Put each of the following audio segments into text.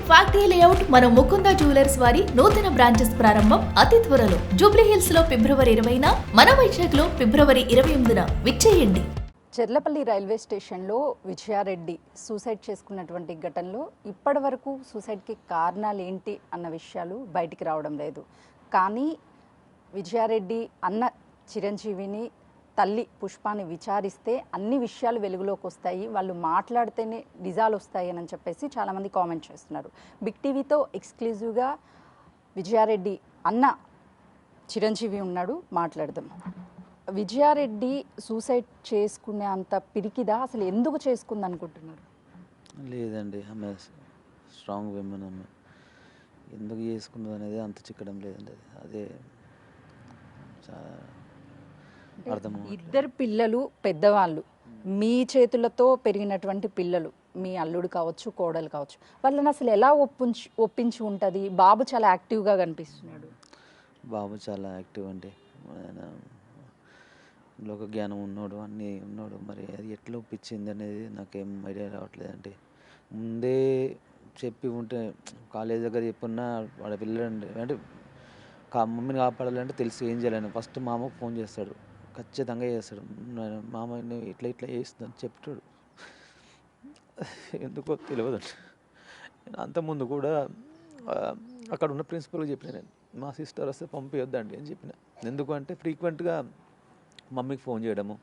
Factory layout మన Mukunda jewellers వారి నూతన బ్రాంచెస్ ప్రారంభం అతి త్వరలో జూబ్లీ హిల్స్ లో ఫిబ్రవరి 20న, మన వైజాగ్ లో ఫిబ్రవరి 28న విచ్చేయండి. చెర్లపల్లి రైల్వే స్టేషన్లో విజయారెడ్డి సూసైడ్ చేసుకున్నటువంటి ఘటనలో ఇప్పటి వరకు సూసైడ్కి కారణాలు ఏంటి అన్న విషయాలు బయటికి రావడం లేదు. కానీ విజయారెడ్డి అన్న చిరంజీవిని తల్లి పుష్పాని విచారిస్తే అన్ని విషయాలు వెలుగులోకి వస్తాయి, వాళ్ళు మాట్లాడితేనే నిజాలు వస్తాయి అని చెప్పేసి చాలామంది కామెంట్ చేస్తున్నారు. బిగ్ టీవీతో ఎక్స్క్లూజివ్గా విజయారెడ్డి అన్న చిరంజీవి ఉన్నాడు, మాట్లాడదాం. విజయారెడ్డి సూసైడ్ చేసుకునే అంత పిరికిదా? అసలు ఎందుకు చేసుకుంది అనుకుంటున్నారు? లేదండి, ఆమె స్ట్రాంగ్ విమెన్. ఆమె ఎందుకు చేసుకున్నది అనేది అంత చిక్కడం లేదండి. అదే అర్థం. ఇద్దరు పిల్లలు పెద్దవాళ్ళు, మీ చేతులతో పెరిగినటువంటి పిల్లలు, మీ అల్లుడు కావచ్చు, కోడలు కావచ్చు, వాళ్ళని అసలు ఎలా ఒప్పించి ఉంటుంది? బాబు చాలా యాక్టివ్గా కనిపిస్తున్నాడు. బాబు చాలా యాక్టివ్ అండి, ఆయన లోక జ్ఞానం ఉన్నాడు, అన్నీ ఉన్నాడు. మరి అది ఎట్లా ఒప్పించింది అనేది నాకేం ఐడియా రావట్లేదండి. ముందే చెప్పి ఉంటే కాలేజ్ దగ్గర చెప్పున్నా వాడు పిల్లడండి, అంటే మమ్మీని కాపాడాలంటే తెలిసి ఏం చేయాలని ఫస్ట్ మామకు ఫోన్ చేస్తాడు, ఖచ్చితంగా చేస్తాడు. మామ ఇట్లా ఇట్లా చేస్తుందని చెప్తాడు. ఎందుకో తెలియదండి. అంతకుముందు కూడా అక్కడ ఉన్న ప్రిన్సిపల్కి చెప్పిన, నేను మా సిస్టర్ వస్తే పంపించొద్దండి అని చెప్పిన. ఎందుకంటే ఫ్రీక్వెంట్గా మమ్మీకి ఫోన్ చేయడము,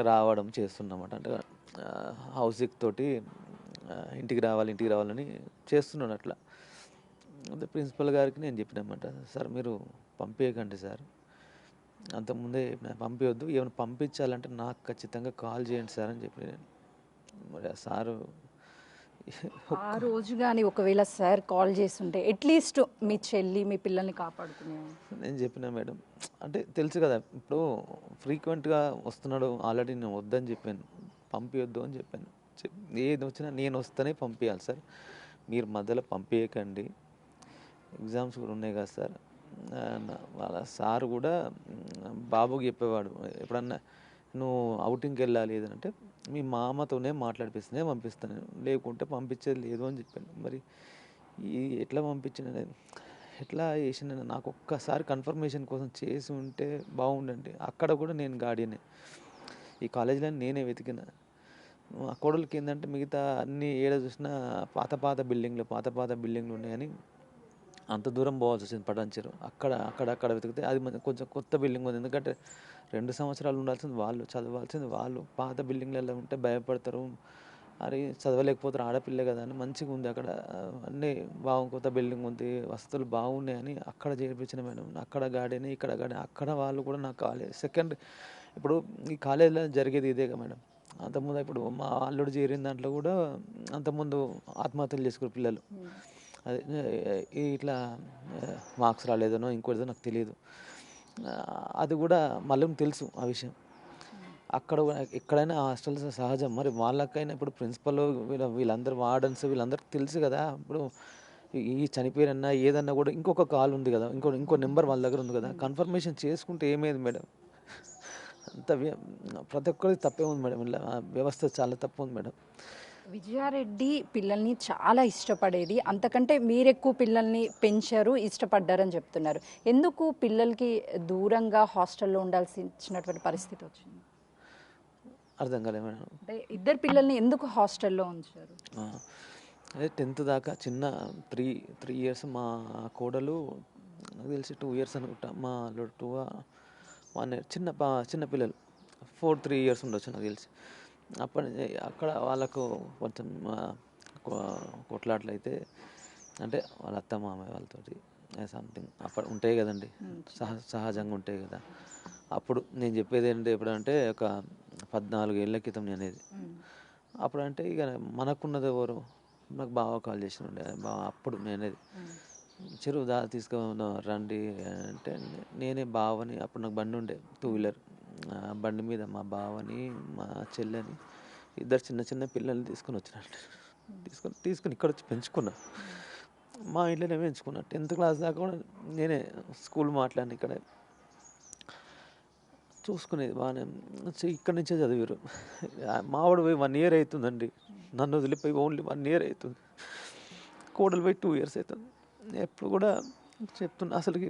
రావడం చేస్తున్నమాట. అంటే హౌసింగ్ తోటి ఇంటికి రావాలని చేస్తున్నాను. అట్లా అంటే ప్రిన్సిపల్ గారికి నేను చెప్పినమాట, సార్ మీరు పంపించకండి సార్, అంతకుముందే పంపించొద్దు, ఏమైనా పంపించాలంటే నాకు ఖచ్చితంగా కాల్ చేయండి సార్ అని చెప్పి. మరి ఆ సారు ఆ రోజు కానీ ఒకవేళ సార్ కాల్ చేస్తుంటే అట్లీస్ట్ మీ చెల్లి మీ పిల్లల్ని కాపాడుకునే నేను చెప్పిన, మేడం అంటే తెలుసు కదా, ఇప్పుడు ఫ్రీక్వెంట్గా వస్తున్నాడు, ఆల్రెడీ నేను వద్దని చెప్పాను, పంపించొద్దు అని చెప్పాను. ఏది వచ్చినా నేను వస్తేనే పంపించాలి సార్, మీరు మధ్యలో పంపించకండి, ఎగ్జామ్స్ కూడా ఉన్నాయి కదా సార్. వాళ్ళ సార్ కూడా బాబుకి చెప్పేవాడు, ఎప్పుడన్నా నువ్వు అవుటింగ్కి వెళ్ళాలి ఏదంటే మీ మామతోనే మాట్లాడిపిస్తేనే పంపిస్తాను, లేకుంటే పంపించేది లేదు అని చెప్పాను. మరి ఎట్లా పంపించిన, ఎట్లా చేసిన, నాకు ఒక్కసారి కన్ఫర్మేషన్ కోసం చేసి ఉంటే బాగుండండి. అక్కడ కూడా నేను గార్డియనే, ఈ కాలేజీలో నేనే వెతికిన. ఆ కోడలికి ఏంటంటే మిగతా అన్ని ఏడ చూసినా పాత బిల్డింగ్లు ఉన్నాయని అంత దూరం పోవాల్సి వచ్చింది. పటాన్చెరు అక్కడ వెతికితే అది కొంచెం కొత్త బిల్డింగ్ ఉంది. ఎందుకంటే 2 సంవత్సరాలు ఉండాల్సింది వాళ్ళు, చదవాల్సింది వాళ్ళు. పాత బిల్డింగ్లలో ఉంటే భయపడతారు, అరే చదవలేకపోతారు, ఆడపిల్లే కదా అని మంచిగా ఉంది అక్కడ, అన్నీ కొత్త బిల్డింగ్ ఉంది, వసతులు బాగున్నాయని అక్కడ చేర్పించిన మేడం. అక్కడ గార్డెన్, ఇక్కడ గార్డెన్, అక్కడ వాళ్ళు కూడా నాకు కాలేజ్ సెకండ్. ఇప్పుడు ఈ కాలేజీలో జరిగేది ఇదే కదా మేడం. అంతకుముందు ఇప్పుడు మా అల్లుడు చేరిన దాంట్లో కూడా అంతకుముందు ఆత్మహత్యలు చేసుకునే పిల్లలు, అదే ఇట్లా మార్క్స్ రాలేదనో ఇంకోటిదో నాకు తెలియదు, అది కూడా మళ్ళీ తెలుసు ఆ విషయం. అక్కడ ఎక్కడైనా హాస్టల్స్ సహజం, మరి వాళ్ళకైనా ఇప్పుడు ప్రిన్సిపల్ వీళ్ళందరూ వార్డన్స్ వీళ్ళందరికీ తెలుసు కదా. ఇప్పుడు ఈ చనిపోయారన్నా ఏదన్నా కూడా ఇంకొక కాల్ ఉంది కదా, ఇంకో నెంబర్ వాళ్ళ దగ్గర ఉంది కదా, కన్ఫర్మేషన్ చేసుకుంటే ఏమేది మేడం. అంత ప్రతి ఒక్కరికి తప్పే ఉంది మేడం, ఇలా వ్యవస్థ చాలా తప్పు ఉంది మేడం. విజయారెడ్డి పిల్లల్ని చాలా ఇష్టపడేది, అంతకంటే మీరెక్కువ పిల్లల్ని పెంచారు, ఇష్టపడ్డారని చెప్తున్నారు. ఎందుకు పిల్లలకి దూరంగా హాస్టల్లో ఉండాల్సినటువంటి పరిస్థితి వచ్చింది? అర్థం కాలే మేడం. అంటే ఇద్దరు పిల్లల్ని ఎందుకు హాస్టల్లో ఉంచారు? అదే 10th దాకా చిన్న 3 years మా కోడలు, నాకు తెలిసి 2 years అనుకుంటా, మా 1 year, చిన్న పిల్లలు 3 years ఉండొచ్చు నాకు తెలిసి. అప్పటి అక్కడ వాళ్ళకు కొంచెం కొట్లాట్లు అయితే, అంటే వాళ్ళ అత్త మామయ్య వాళ్ళతోటి సంథింగ్ అప్పుడు ఉంటాయి కదండి, సహజంగా ఉంటాయి కదా. అప్పుడు నేను చెప్పేది ఏంటంటే, ఎప్పుడంటే ఒక 14 ఏళ్ళ క్రితం నేను అనేది. అప్పుడంటే ఇక మనకున్నది ఎవరు, నాకు బావ కాల్ చేసి ఉండే బావ. అప్పుడు నేనేది చెరువు రండి అంటే నేనే బావని, అప్పుడు నాకు బండి ఉండే 2 wheeler, బండి మీద మా బావని మా చెల్లెని ఇద్దరు చిన్న పిల్లల్ని తీసుకుని వచ్చినట్టు, తీసుకుని ఇక్కడ వచ్చి పెంచుకున్నా. మా ఇంట్లోనే పెంచుకున్నా. 10th class దాకా కూడా నేనే స్కూల్ మాట్లాడిన, ఇక్కడ చూసుకునేది బాగానే. ఇక్కడి నుంచే చదివారు. మావాడు పోయి 1 year అవుతుందండి, నన్ను వదిలిపోయి ఓన్లీ 1 year అవుతుంది. కోడలు పోయి 2 years అవుతుంది. ఎప్పుడు కూడా చెప్తున్నా అసలుకి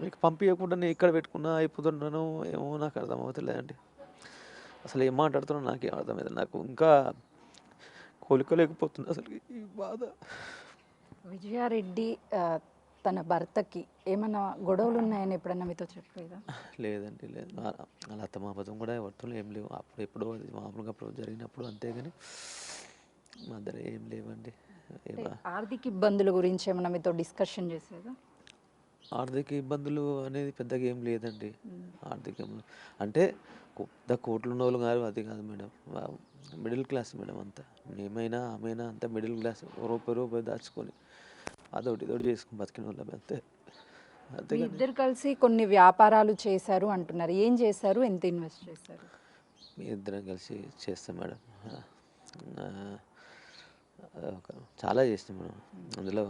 మీకు పంపించకుండా నేను ఇక్కడ పెట్టుకున్నా అయిపోతున్నాను ఏమో నాకు అర్థం అవుతలేదండి. అసలు ఏం మాట్లాడుతున్నా నాకేం అర్థమైంది. నాకు ఇంకా కోలుకోలేకపోతున్నా అసలు ఈ బాధ. విజయారెడ్డి తన భర్తకి ఏమైనా గొడవలు ఉన్నాయని ఎప్పుడన్నా మీతో చెప్పలేదా? లేదండి లేదు. అలా అత్తమామతం కూడా ఎవరితో ఏం లేవు. అప్పుడు ఎప్పుడో అది మామూలుగా అప్పుడు జరిగినప్పుడు అంతేగాని మా దగ్గర ఏం లేవండి. ఆర్థిక ఇబ్బందుల గురించి ఏమైనా మీతో డిస్కషన్ చేసేదా? ఆర్థిక ఇబ్బందులు అనేది పెద్దగా ఏం లేదండి. ఆర్థికం అంటే పెద్ద కోట్లు ఉన్న వాళ్ళు కాదు, అది కాదు మేడం. మిడిల్ క్లాస్ మేడం అంతా. మేమైనా ఆమెనా అంతా మిడిల్ క్లాస్. రూపాయి దాచుకొని అదొకటి ఇదొకటి చేసుకుని బతికిన వాళ్ళం అంతే. మీ అంతేగాని ఇద్దరు కలిసి కొన్ని వ్యాపారాలు చేశారు అంటున్నారు. ఏం చేశారు? ఎంత ఇన్వెస్ట్ చేశారు? మీ ఇద్దరం కలిసి చేస్తాం మేడం. ఆ, చాలా చేస్తాం మేడం. అందులో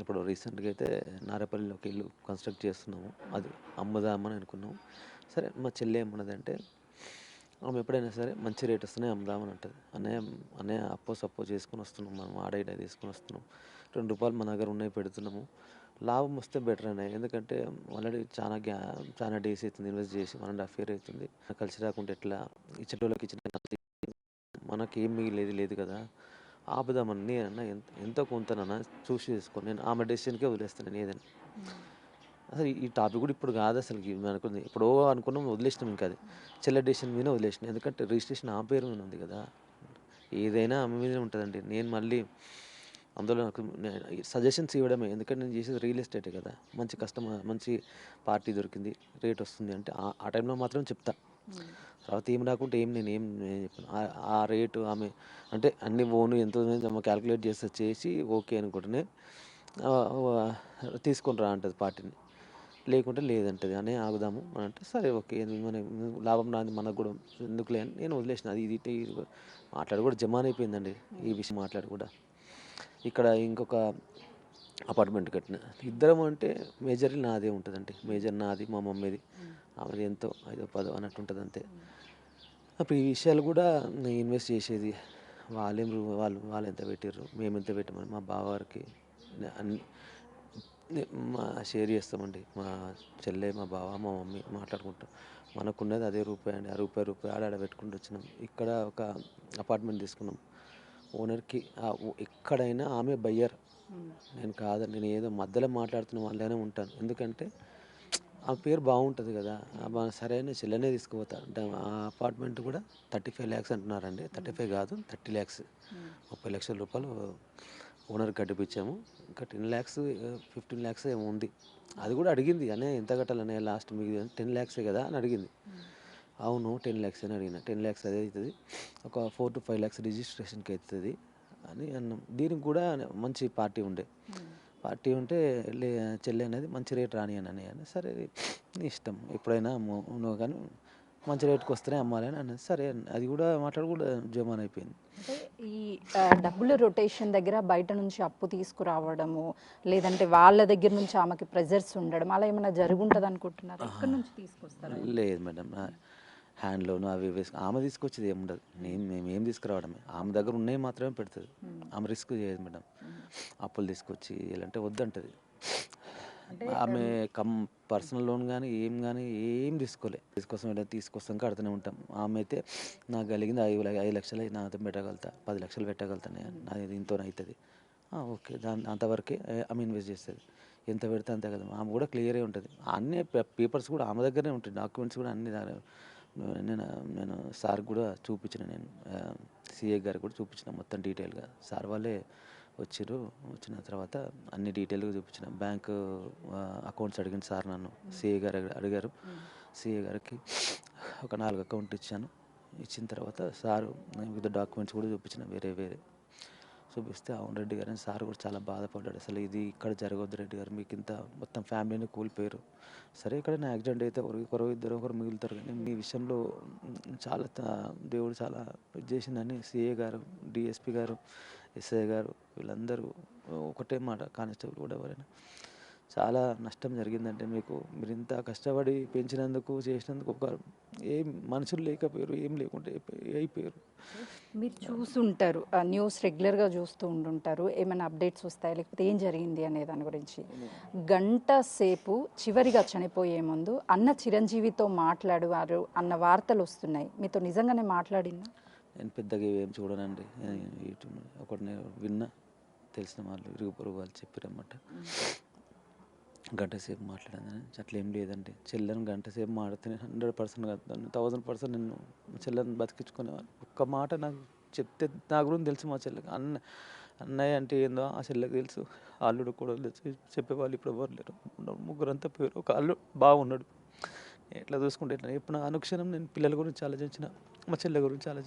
ఇప్పుడు రీసెంట్గా అయితే నారేపల్లిలో ఒక ఇల్లు కన్స్ట్రక్ట్ చేస్తున్నాము. అది అమ్ముదామని అనుకున్నాము. సరే మా చెల్లి ఏమన్నదంటే ఆమె ఎప్పుడైనా సరే మంచి రేట్ వస్తున్నాయి అమ్ముదామని అంటుంది. అనే సప్పో చేసుకుని వస్తున్నాం, మనం ఆడ తీసుకుని వస్తున్నాం. ₹2 మన దగ్గర ఉన్నాయి పెడుతున్నాము. లాభం వస్తే బెటర్ అనే, ఎందుకంటే ఆల్రెడీ చాలా డేస్ అవుతుంది ఇన్వెస్ట్ చేసి 1.5 year అవుతుంది. కలిసి రాకుంటే ఎట్లా, ఇచ్చేటోళ్ళకి ఇచ్చిన మనకేం మిగిలేదు లేదు కదా, ఆపుదామని నేనన్నా ఎంతో కొంతనన్నా చూసి చేసుకొని నేను ఆమె డెసిషన్కే వదిలేస్తాను నేను ఏదైనా. అసలు ఈ టాపిక్ కూడా ఇప్పుడు కాదు అసలుకి, అనుకుంది ఎప్పుడో అనుకున్నాం వదిలేసినాం. ఇంకా అది చెల్లె డెసిషన్ మీద వదిలేసినాం. ఎందుకంటే రిజిస్ట్రేషన్ ఆ పేరు మీద ఉంది కదా, ఏదైనా ఆమె మీదనే ఉంటుందండి. నేను మళ్ళీ అందులో నాకు సజెషన్స్ ఇవ్వడమే, ఎందుకంటే నేను చేసేది రియల్ ఎస్టేటే కదా. మంచి కస్టమర్, మంచి పార్టీ దొరికింది, రేట్ వస్తుంది అంటే ఆ టైంలో మాత్రం చెప్తా. తర్వాత ఏం రాకుంటే నేను చెప్పాను. ఆ రేటు ఆమె అంటే అన్ని ఎంతో క్యాలిక్యులేట్ చేసి ఓకే అనుకుంటేనే తీసుకొని రా అంటుంది పార్టీని, లేకుంటే లేదంటది. అనే ఆగుదాము అని అంటే సరే ఓకే, మన లాభం రాని మనకు కూడా ఎందుకులే అని నేను వదిలేసిన. అది ఇది మాట్లాడి కూడా జమాన్ అయిపోయిందండి ఈ విషయం మాట్లాడి కూడా. ఇక్కడ ఇంకొక అపార్ట్మెంట్ కట్టిన ఇద్దరం అంటే మేజర్లీ నాదే ఉంటుందండి. మేజర్ నాది, మా మమ్మీది, ఆమెది ఎంతో 5-10 అన్నట్టు ఉంటుంది అంతే. అప్పుడు ఈ విషయాలు కూడా నేను ఇన్వెస్ట్ చేసేది వాళ్ళు ఎంత పెట్టారు, మేము ఎంత పెట్టామని మా బావగారికి అన్ని మా షేర్ చేస్తామండి. మా చెల్లె, మా బావ, మా మమ్మీ మాట్లాడుకుంటాం. మనకున్నది అదే రూపాయి అండి. ఆ రూపాయి ఆడ పెట్టుకుంటూ వచ్చినాం. ఇక్కడ ఒక అపార్ట్మెంట్ తీసుకున్నాం. ఓనర్కి ఎక్కడైనా ఆమె బయ్యర్, నేను కాదని, నేను ఏదో మధ్యలో మాట్లాడుతున్న వాళ్ళనే ఉంటాను. ఎందుకంటే ఆ పేరు బాగుంటుంది కదా. సరైన చెల్లెనే తీసుకుపోతా అంటే ఆ అపార్ట్మెంట్ కూడా 35 lakhs అంటున్నారండి. 35 కాదు 30 lakhs, 30 లక్షల రూపాయలు ఓనర్ కట్టిపించాము. ఇంకా 10 lakhs 15 lakhs ఏమో ఉంది. అది కూడా అడిగింది, అనే ఎంత కట్టాలనే లాస్ట్ మీకు 10 lakhs కదా అని అడిగింది. అవును 10 lakhs అని అడిగిన. 10 lakhs అదే అవుతుంది, ఒక 4 to 5 lakhs రిజిస్ట్రేషన్కి అవుతుంది అని అన్నాం. దీనికి కూడా మంచి పార్టీ ఉంటే చెల్లి అనేది మంచి రేట్ రాని అని సరే నీ ఇష్టం, ఎప్పుడైనా నువ్వు కానీ మంచి రేట్కి వస్తేనే అమ్మాలి అని అన్నది. సరే అది కూడా మాట్లాడు కూడా జమాన్ అయిపోయింది. అంటే ఈ డబ్బుల రొటేషన్ దగ్గర బయట నుంచి అప్పు తీసుకురావడము, లేదంటే వాళ్ళ దగ్గర నుంచి ఆమెకి ప్రెజర్స్ ఉండడం, అలా ఏమైనా జరుగుంటుంది అనుకుంటున్నారు? ఎక్కడి నుంచి తీసుకొస్తారు? లేదు మేడం, హ్యాండ్ లోన్ అవి ఆమె తీసుకొచ్చేది ఏముండదు. మేమేం తీసుకురావడమే. ఆమె దగ్గర ఉన్నాయి మాత్రమే పెడుతుంది. ఆమె రిస్క్ చేయదు మేడం. అప్పులు తీసుకొచ్చి ఇలాంటే వద్దంటది. ఆమె పర్సనల్ లోన్ కానీ ఏం తీసుకొస్తాం కడుతూనే ఉంటాం. ఆమె అయితే నాకు కలిగింది 5 లక్షలు నాతో పెట్టగలుగుతా, 10 లక్షలు పెట్టగలుగుతాను, నాది దీంతో అవుతుంది. ఓకే, అంతవరకే ఆమె ఇన్వెస్ట్ చేస్తుంది. ఎంత పెడితే అంతే కదా. ఆమె కూడా క్లియరే ఉంటుంది. అన్ని పేపర్స్ కూడా ఆమె దగ్గరనే ఉంటాయి, డాక్యుమెంట్స్ కూడా అన్ని. నేను సార్ కూడా చూపించిన, నేను సిఏ గారికి కూడా చూపించిన మొత్తం డీటెయిల్గా. సార్ వాళ్ళే వచ్చిన తర్వాత అన్ని డీటెయిల్గా చూపించిన. బ్యాంక్ అకౌంట్స్ అడిగిన సార్ నన్ను, సిఏ గారు అడిగారు. సిఏ గారికి ఒక 4 అకౌంట్ ఇచ్చిన తర్వాత సారు వివిధ డాక్యుమెంట్స్ కూడా చూపించిన, వేరే చూపిస్తే అవును రెడ్డి గారు అని సార్ కూడా చాలా బాధపడ్డాడు. అసలు ఇది ఇక్కడ జరగవద్దు రెడ్డి గారు, మీకు ఇంత మొత్తం ఫ్యామిలీని కూలిపోయారు. సరే ఎక్కడైనా యాక్సిడెంట్ అయితే ఒకరు ఇద్దరు మిగులుతారు, కానీ మీ విషయంలో చాలా దేవుడు చాలా ఇది చేసిందని సిఏ గారు, డిఎస్పి గారు, ఎస్ఐ గారు వీళ్ళందరూ ఒకటే మాట, కానిస్టేబుల్ కూడా ఎవరైనా చాలా నష్టం జరిగిందంటే మీరు ఇంత కష్టపడి పెంచినందుకు చేసినందుకు ఏం మనుషులు లేకపోయారు, ఏం లేకుంటే అయిపోయారు. మీరు చూసుంటారు న్యూస్ రెగ్యులర్గా చూస్తూ ఉండుంటారు, ఏమైనా అప్డేట్స్ వస్తాయి లేకపోతే ఏం జరిగింది అనే దాని గురించి. గంట సేపు చివరిగా చనిపోయే ముందు అన్న చిరంజీవితో మాట్లాడువారు అన్న వార్తలు వస్తున్నాయి. మీతో నిజంగానే మాట్లాడిందా? నేను పెద్దగా ఏం చూడనండి, యూట్యూబ్ ఒకటి నేను విన్నా, తెలిసిన వాళ్ళు ఇరుగు పొరుగు వాళ్ళు చెప్పారన్నమాట. గంట సేపు మాట్లాడాను అట్లా ఏం లేదండి. చెల్లెని గంట సేపు మాడితే 100% కాదు, 1000% నేను చెల్లెని బతికించుకునేవాళ్ళు. ఒక్క మాట నాకు చెప్తే నా గురించి తెలుసు మా చెల్లెకి. అన్నయ్య అంటే ఏందో ఆ చెల్లెకి తెలుసు, అల్లుడు కూడా తెలుసు. చెప్పేవాళ్ళు ఇప్పుడు ఎవరు లేరు, ముగ్గురంతా పేరు. ఒక అల్లుడు బాగున్నాడు, ఎట్లా చూసుకుంటే ఎట్లా. ఇప్పుడు నా అనుక్షణం నేను పిల్లల గురించి ఆలోచించిన, మా చెల్లె గురించి ఆలోచించిన.